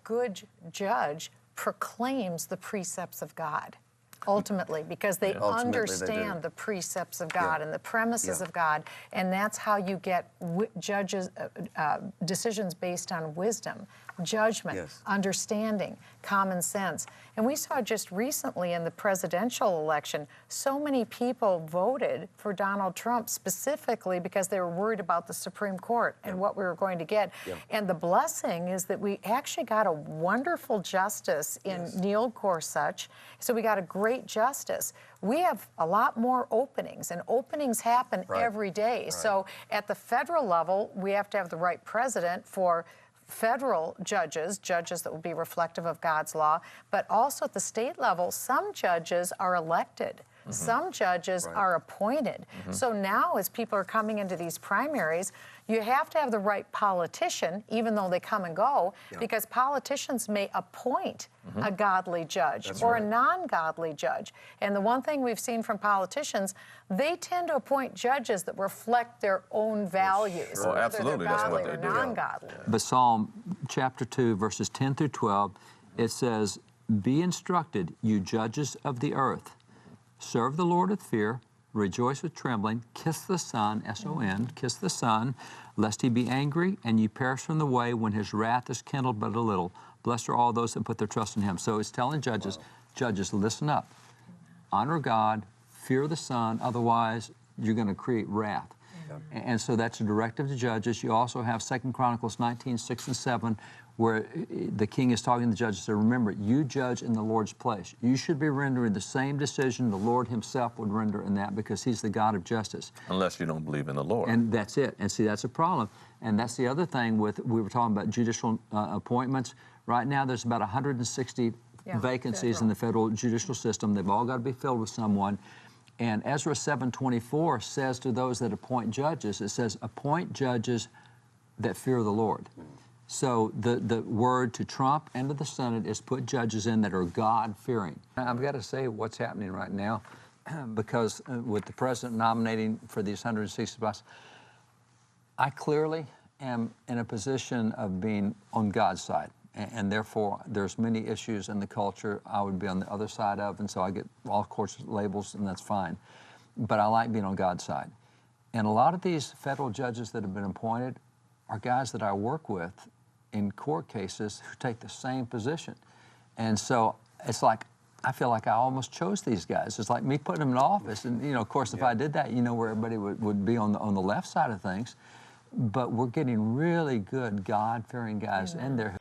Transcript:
good judge proclaims the precepts of God, ultimately, because they understand the precepts of God and the premises of God, and that's how you get judges decisions based on wisdom, judgment, understanding, common sense. And we saw just recently in the presidential election, so many people voted for Donald Trump specifically because they were worried about the Supreme Court and what we were going to get. And the blessing is that we actually got a wonderful justice in Neil Gorsuch. So we got a great justice. We have a lot more openings, and openings happen every day. So at the federal level, we have to have the right president for federal judges that will be reflective of God's law, but also at the state level, some judges are elected. Some judges are appointed. So now as people are coming into these primaries, you have to have the right politician, even though they come and go, because politicians may appoint a godly judge or a non-godly judge. And the one thing we've seen from politicians, they tend to appoint judges that reflect their own values, Well, absolutely, that's what they do. Non-godly. But Psalm chapter 2, verses 10 through 12, it says, "Be instructed, you judges of the earth. Serve the Lord with fear, rejoice with trembling, kiss the Son," S-O-N, kiss the Son, "lest he be angry and you perish from the way when his wrath is kindled but a little. Blessed are all those that put their trust in him." So it's telling judges, judges, listen up. Honor God, fear the Son, otherwise you're going to create wrath. And so that's a directive to judges. You also have 2 Chronicles 19, 6 and 7, where the king is talking to the judges. So remember, you judge in the Lord's place. You should be rendering the same decision the Lord himself would render in that, because he's the God of justice. Unless you don't believe in the Lord. And that's it. And see, that's a problem. And that's the other thing with, we were talking about judicial appointments. Right now, there's about 160 vacancies in the federal judicial system. They've all got to be filled with someone. And Ezra 7:24 says to those that appoint judges, it says, appoint judges that fear the Lord. So the word to Trump and to the Senate is put judges in that are God-fearing. I've got to say what's happening right now, because with the president nominating for these 160 spots, I clearly am in a position of being on God's side. And therefore, there's many issues in the culture I would be on the other side of, and so I get all sorts of labels, and that's fine. But I like being on God's side. And a lot of these federal judges that have been appointed are guys that I work with in court cases who take the same position. And so it's like, I feel like I almost chose these guys. It's like me putting them in office. And, you know, of course, if I did that, you know where everybody would be on the left side of things. But we're getting really good God-fearing guys in there.